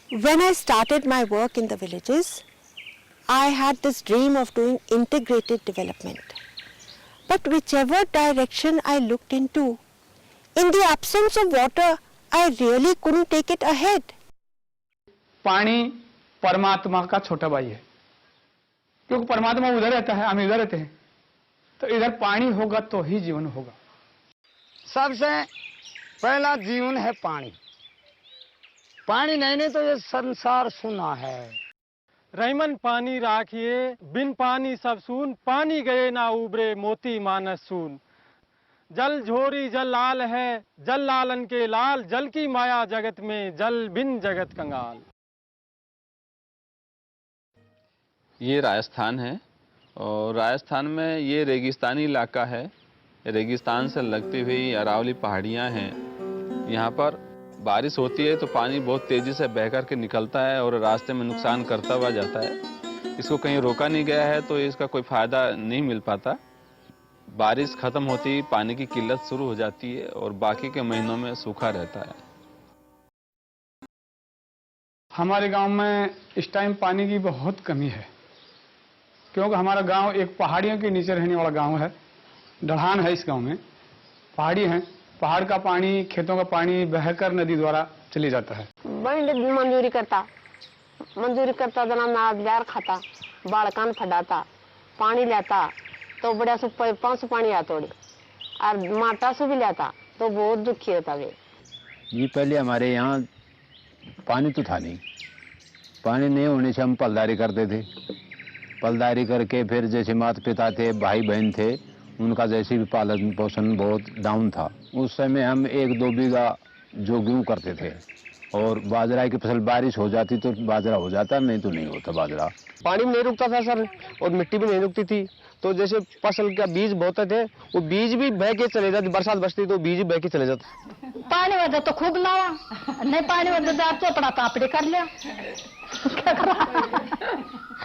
When I started my work in the villages, I had this dream of doing integrated development. But whichever direction I looked into, in the absence of water, I really couldn't take it ahead. पानी परमात्मा का छोटा भाई है, क्योंकि परमात्मा उधर रहता है, हम इधर रहते हैं, तो इधर पानी होगा तो ही जीवन होगा। सबसे पहला जीवन है पानी। पानी नहीं तो ये संसार सुना है। रहीमन पानी राखिए, बिन पानी सब सून, पानी गए ना उबरे मोती मानस सून। जल झोरी जल लाल है, जल लालन के लाल, जल की माया जगत में, जल बिन जगत कंगाल। ये राजस्थान है और राजस्थान में ये रेगिस्तानी इलाका है। रेगिस्तान से लगती हुई अरावली पहाड़ियाँ हैं। यहाँ पर बारिश होती है तो पानी बहुत तेज़ी से बह कर के निकलता है और रास्ते में नुकसान करता हुआ जाता है। इसको कहीं रोका नहीं गया है तो इसका कोई फ़ायदा नहीं मिल पाता। बारिश ख़त्म होती पानी की किल्लत शुरू हो जाती है और बाकी के महीनों में सूखा रहता है। हमारे गांव में इस टाइम पानी की बहुत कमी है, क्योंकि हमारा गांव एक पहाड़ियों के नीचे रहने वाला गांव है। ढलान है, इस गांव में पहाड़ी है। पहाड़ का पानी, खेतों का पानी बहकर नदी द्वारा चली जाता है। मंजूरी करता जना ना बिहार खाता, बालकान फटाता, पानी लाता तो बड़ा सु 500 पानी आता और माटा से भी लाता तो बहुत दुखी होता वे। ये पहले हमारे यहाँ पानी तो था नहीं, पानी नहीं होने से हम पलदारी करते थे। पलदारी करके फिर जैसे माता पिता थे, भाई बहन थे, उनका जैसे भी पालन पोषण बहुत डाउन था। उस समय हम 1-2 बीघा जो गेहूँ करते थे और बाजरा की फसल बारिश हो जाती तो बाजरा हो जाता, नहीं तो नहीं होता बाजरा। पानी भी नहीं रुकता था सर और मिट्टी भी नहीं रुकती थी, तो जैसे फसल का बीज बोते थे वो बीज भी बह के चले जाते। बरसात बरसती तो बीज बह के चले जाते। पानी वजह तो खूब लावा, नहीं पानी वजह तो चोपड़ा कापड़े कर लिया। क्या करा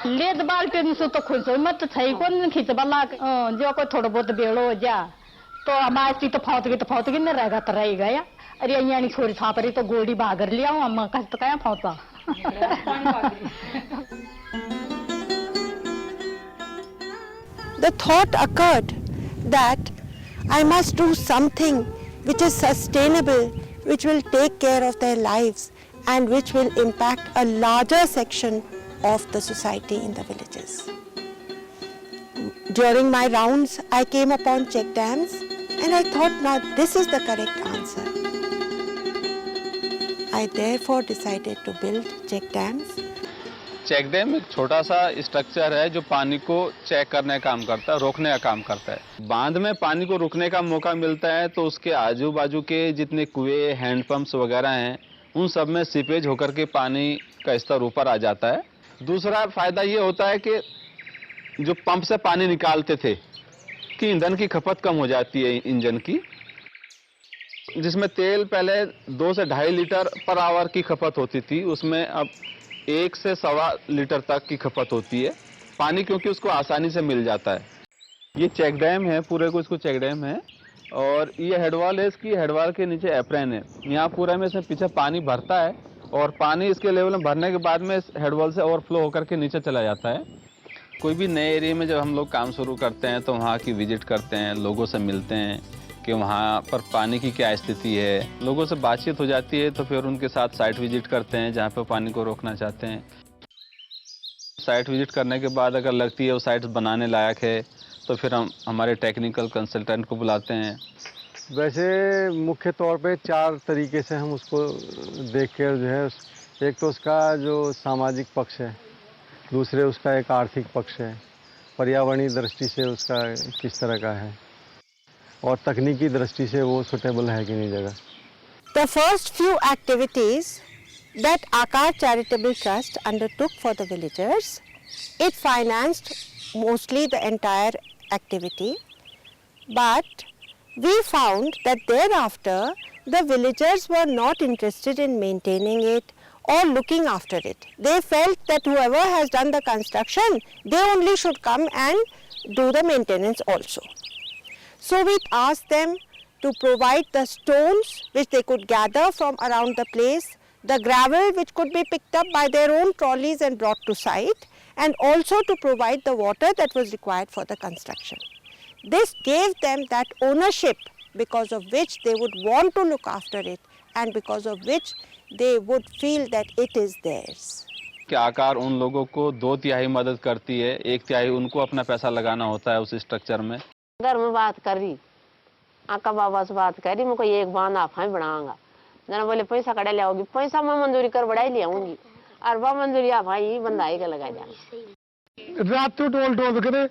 लेद बाल्टी से तो खुश हो मत सही कौन खींच बला जो कोई थोड़ा बहुत बेड़ो हो जा तो हमारी तो फौतगी नहीं रहेगा तो रह गया। अरे यहाँ छोरी छापरी तो गोड़ी भागर लिया हूँ अम्मा कह तो क्या फौता। The thought occurred that I must do something which is sustainable, which will take care of their lives and which will impact a larger section of the society in the villages. During my rounds, I came upon check dams and I thought, now this is the correct answer. I therefore decided to build check dams. Check dam एक छोटा सा structure है जो पानी को check करने का काम करता है, रोकने का काम करता है। बांध में पानी को रुकने का मौका मिलता है तो उसके आजू बाजू के जितने कुएं, हैंडपंप्स वगैरह हैं, उन सब में सीपेज होकर के पानी का स्तर ऊपर आ जाता है। दूसरा फ़ायदा ये होता है कि जो पंप से पानी निकालते थे कि ईंधन की खपत कम हो जाती है इंजन की, जिसमें तेल पहले 2 से 2.5 लीटर पर आवर की खपत होती थी, उसमें अब 1 से 1.25 लीटर तक की खपत होती है पानी, क्योंकि उसको आसानी से मिल जाता है। ये चेक डैम है, पूरे को इसको चेक डैम है और ये हेडवाल है। इसकी हेडवाल के नीचे एप्रैन है। यहाँ पूरा में इसमें पीछे पानी भरता है और पानी इसके लेवल में भरने के बाद में इस हेडवाल से ओवरफ्लो होकर के नीचे चला जाता है। कोई भी नए एरिया में जब हम लोग काम शुरू करते हैं तो वहाँ की विजिट करते हैं, लोगों से मिलते हैं कि वहाँ पर पानी की क्या स्थिति है। लोगों से बातचीत हो जाती है तो फिर उनके साथ साइट विजिट करते हैं जहाँ पर पानी को रोकना चाहते हैं। साइट विजिट करने के बाद अगर लगती है वो साइट बनाने लायक है तो फिर हम हमारे टेक्निकल कंसल्टेंट को बुलाते हैं। वैसे मुख्य तौर पे 4 तरीके से हम उसको देख कर जो है, एक तो उसका जो सामाजिक पक्ष है, दूसरे उसका एक आर्थिक पक्ष है, पर्यावरणीय दृष्टि से उसका किस तरह का है और तकनीकी दृष्टि से वो सुटेबल है कि नहीं जगह। The first few activities that Aakash Charitable Trust undertook for the villagers, it financed mostly the entire activity, but we found that thereafter the villagers were not interested in maintaining it or looking after it. They felt that whoever has done the construction, they only should come and do the maintenance also. So we asked them to provide the stones which they could gather from around the place the gravel which could be picked up by their own trolleys and brought to site, and also to provide the water that was required for the construction. This gave them that ownership because of which they would want to look after it and because of which they would feel that it is theirs. कि आकार उन लोगों को 2/3 मदद करती है, 1/3 उनको अपना पैसा लगाना होता है उस स्ट्रक्चर में। घर में बात कर रही, आका बाबा से बात कर रही, मुझको एक बांध आप ही बढ़ाऊंगा। जना बोले पैसा कड़े ले आओगी, पैसा मैं मंजूरी कर बढ़ाई ले आऊंगी, और वह मंजूरी आप ही बंदाई का लगा जाना। रात तो टोल टोल करे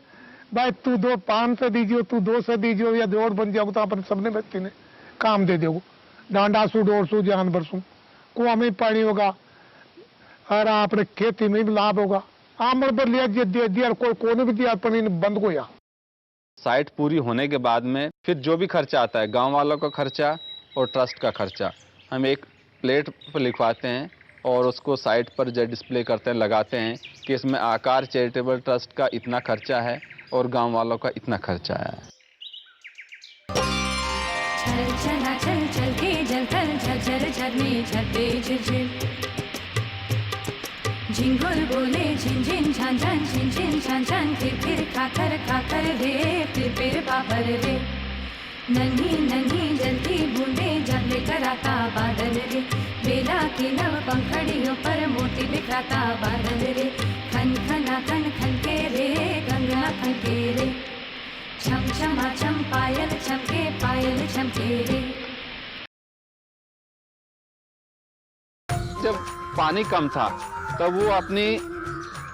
भाई तू 500 दीजियो, तू 200 दीजियो या जोड़ बन जाओ तो अपन सबने व्यक्ति ने काम दे दो। डांडा सू 150 जानवर सू कुआ में पानी होगा और आपने खेती में भी लाभ होगा। आमर पर लिया दे दिया, कोई कोने भी दिया पर बंद हो गया। साइट पूरी होने के बाद में फिर जो भी खर्चा आता है, गांव वालों का खर्चा और ट्रस्ट का खर्चा, हम एक प्लेट पर लिखवाते हैं और उसको साइट पर जो डिस्प्ले करते हैं, लगाते हैं कि इसमें आकार चैरिटेबल ट्रस्ट का इतना खर्चा है और गांव वालों का इतना खर्चा है। चल चला चल चल के जल थल झर झरने झरते झिरझिर, झिंगुर बोले झिन झिन छान छान झिन झिन छान छान, फिर खाकर रे फिर बाबर रे। नन्ही नन्ही जलती बूंदे जब लेकर आता बादल रे, बेला के नव पंखड़ियों पर मोती बिखराता बादल रे। खन खना खन खन के रे गंगा खन के रे, छम छमा छम पायल छमके रे। जब पानी कम था तब वो अपनी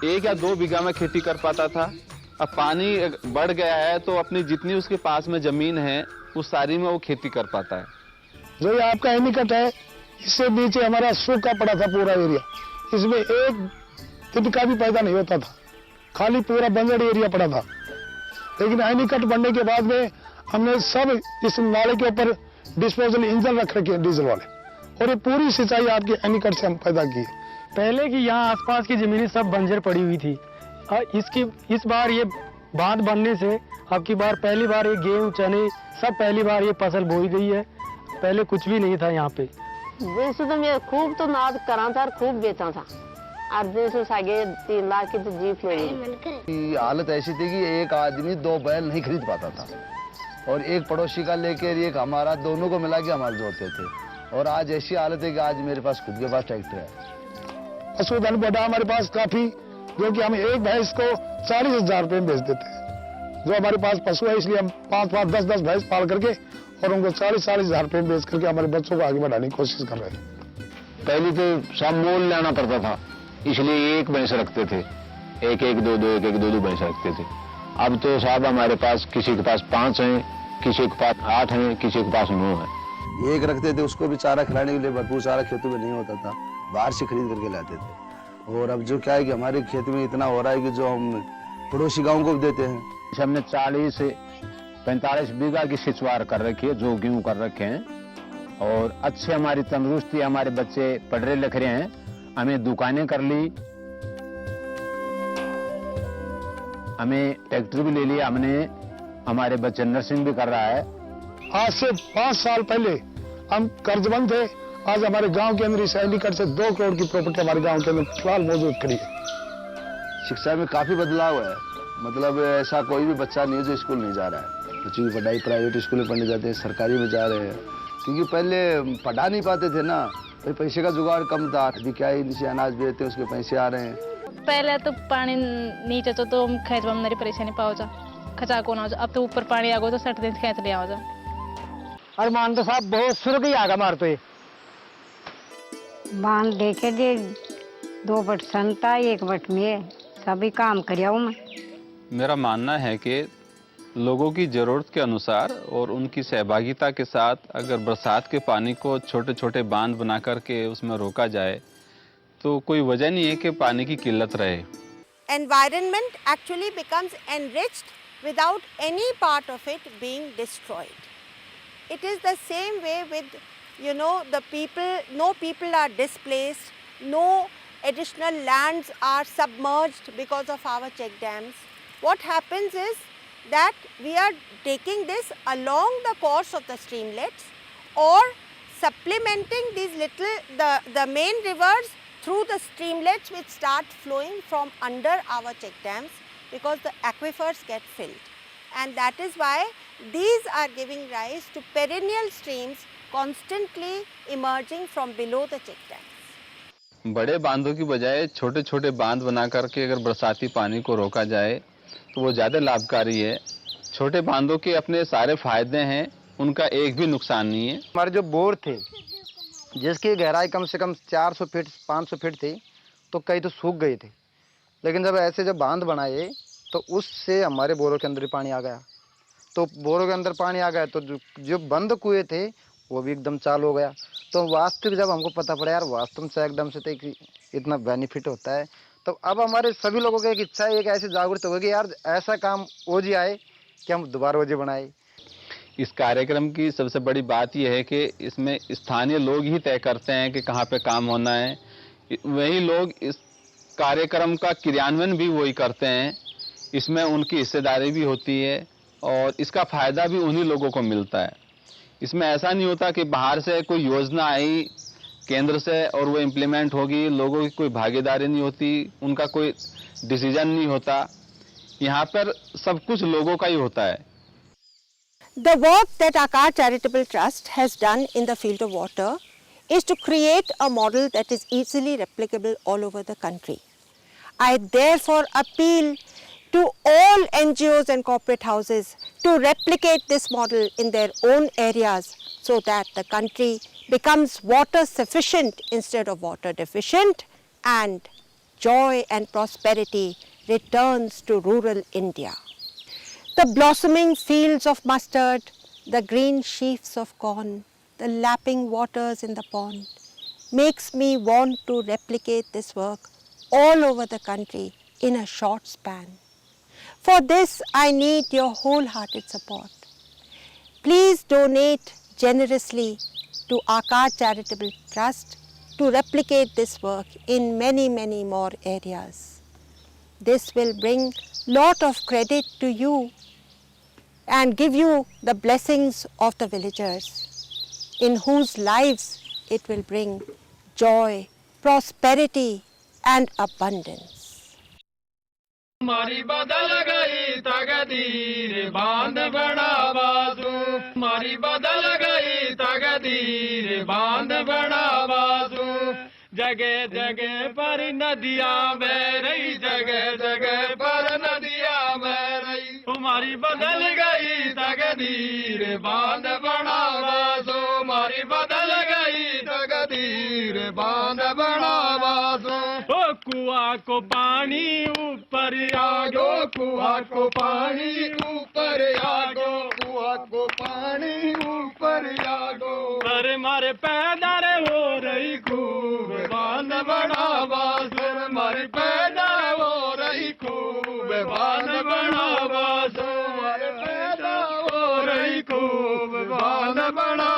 1 या 2 बीघा में खेती कर पाता था। अब पानी बढ़ गया है तो अपनी जितनी उसके पास में जमीन है उस सारी में वो खेती कर पाता है। जो ये आपका एनीकट है, इससे नीचे हमारा सूखा पड़ा था पूरा एरिया, इसमें एक तिनका भी पैदा नहीं होता था, खाली पूरा बंजर एरिया पड़ा था। लेकिन एनीकट बनने के बाद में हमने सब इस नाले के ऊपर डिस्पोजल इंजन रख रखे हैं डीजल वाले, और ये पूरी सिंचाई आपकी एनीकट से हम पैदा की है। पहले की यहाँ आसपास की जमीनें सब बंजर पड़ी हुई थी, और इस बार ये बांध बनने से अब की बार पहली बार ये गेहूं चने सब पहली बार ये फसल बोई गई है। पहले कुछ भी नहीं था यहाँ पे। देश तो मैं खूब तो नाद करा था और खूब बेचा था, और देश आगे 3 लाख की तो जीप ले। हालत ऐसी थी कि एक आदमी 2 बैल नहीं खरीद पाता था, और एक पड़ोसी का लेकर एक हमारा, दोनों को मिला के हमारे जोड़ते थे। और आज ऐसी हालत है कि आज मेरे पास खुद के पास ट्रैक्टर है। पशुधन बढ़ा हमारे पास काफी, जो कि हम एक भैंस को 40,000 रुपए में बेच देते हैं। जो हमारे पास पशु है इसलिए हम 5-5, 10-10 भैंस पाल करके और उनको 40,000 रुपए में बेच करके हमारे बच्चों को आगे बढ़ाने की कोशिश कर रहे हैं। पहले तो सब मोल लेना पड़ता था, इसलिए एक भैंस रखते थे, एक एक दो दो भैंस रखते थे। अब तो साहब हमारे पास किसी के पास 5 हैं, किसी के पास 8 हैं, किसी के पास 9 हैं। एक रखते थे, उसको भी चारा खिलाने के लिए भरपूर चारा खेतों में नहीं होता था, बाहर से खरीद करके लाते थे। और अब जो क्या है कि हमारे खेत में इतना हो रहा है कि जो हम पड़ोसी गांव को भी देते हैं। हमने 40 से 45 बीघा की सिंचवार कर रखी है, जो गेहूं कर रखे हैं, और अच्छे हमारी तंदुरुस्ती, हमारे बच्चे पढ़ रहे लिख रहे हैं, हमें दुकानें कर ली, हमें ट्रैक्टर भी ले लिया हमने, हमारे बच्चे नर्सिंग भी कर रहा है। आज से 5 साल पहले हम कर्जबंद थे, आज हमारे गांव के अंदर इस एनीकट से 2 करोड़ की प्रॉपर्टी हमारे गांव के अंदर फिलहाल मौजूद खड़ी है। शिक्षा में काफी बदलाव है, मतलब ऐसा कोई भी बच्चा नहीं है जो स्कूल नहीं जा रहा है। बच्चों की पढ़ाई प्राइवेट स्कूल में पढ़ने जाते हैं, सरकारी में जा रहे हैं, क्योंकि पहले पढ़ा नहीं पाते थे ना, फिर पैसे का जुगाड़ कम था। अभी क्या है, नीचे अनाज बेचते हैं, उसके पैसे आ रहे हैं। पहले तो पानी नीचे तो खेत में मेरी परेशानी पाओ जा खचा को ना, अब तो ऊपर पानी आ गो तो 60 दिन खेत ले आओ जा। अरे मान तो साहब बहुत शुरू ही आगा मार पे बांध देखे दे 2 बट संता 1 बट में सभी काम करिया हूँ मैं। मेरा मानना है कि लोगों की ज़रूरत के अनुसार और उनकी सहभागिता के साथ अगर बरसात के पानी को छोटे छोटे बांध बना करके उसमें रोका जाए तो कोई वजह नहीं है कि पानी की किल्लत रहे। Environment actually becomes enriched without any part of it being destroyed. It is the same way with, the people, no people are displaced, no additional lands are submerged because of our check dams. What happens is that we are taking this along the course of the streamlets, or supplementing the main rivers through the streamlets which start flowing from under our check dams, because the aquifers get filled, and that is why these are giving rise to perennial streams constantly emerging from below the check dams. बड़े बांधों की बजाय छोटे छोटे बांध बना करके अगर बरसाती पानी को रोका जाए तो वो ज़्यादा लाभकारी है। छोटे बांधों के अपने सारे फायदे हैं, उनका एक भी नुकसान नहीं है। हमारे जो बोर थे जिसकी गहराई कम से कम 400 फीट 500 फीट थी, तो कई तो सूख गए थे, लेकिन जब ऐसे जब बांध बनाए तो उससे हमारे बोरों के अंदर ही पानी आ गया। तो बोरों के अंदर पानी आ गया तो जो बंद कुएं थे वो भी एकदम चालू हो गया। तो वास्तविक जब हमको पता पड़ा यार वास्तव से एकदम से तो इतना बेनिफिट होता है, तो अब हमारे सभी लोगों की एक इच्छा है, एक ऐसी जागरूक होगी कि यार ऐसा काम ओजी आए कि हम दोबारा ओजी बनाए। इस कार्यक्रम की सबसे बड़ी बात यह है कि इसमें स्थानीय लोग ही तय करते हैं कि कहाँ पे काम होना है। वही लोग इस कार्यक्रम का क्रियान्वयन भी वही करते हैं, इसमें उनकी हिस्सेदारी भी होती है और इसका फ़ायदा भी उन्हीं लोगों को मिलता है। इसमें ऐसा नहीं होता कि बाहर से कोई योजना आई केंद्र से और वो इम्प्लीमेंट होगी, लोगों की कोई भागीदारी नहीं होती, उनका कोई डिसीजन नहीं होता। यहाँ पर सब कुछ लोगों का ही होता है। The work that Aakaar Charitable Trust has done in the field of water is to create a model that is easily replicable all over the country. I therefore appeal to all NGOs and corporate houses to replicate this model in their own areas so that the country becomes water sufficient instead of water deficient, and joy and prosperity returns to rural India. The blossoming fields of mustard, the green sheaves of corn, the lapping waters in the pond makes me want to replicate this work all over the country in a short span. For this, I need your wholehearted support. Please donate generously to Aakaar Charitable Trust to replicate this work in many, many more areas. This will bring lot of credit to you and give you the blessings of the villagers, in whose lives it will bring joy, prosperity and abundance. मारी बदल गई तकदीर बांध बड़ा बाजू, मारी बदल गई तकदीर बांध बड़ा बाजू। जगह जगह पर नदियां बह रही, जगह जगह पर नदियां बह रही। हमारी बदल गई तकदीर बांध बड़ा बाजू, हमारी बदल गई तकदीर बांध बड़ा बाजू। ओ कुआं को पानी ऊपर आगो, कुआं को पानी ऊपर आगो, कुआं को पानी ऊपर आगो। अरे मारे पैदार हो रही खूब बांध बड़ा बासुर, मारे पैदा हो रही खूब बांध बड़ा बासुर, मारे पैदा हो रही खूब बांध बड़ा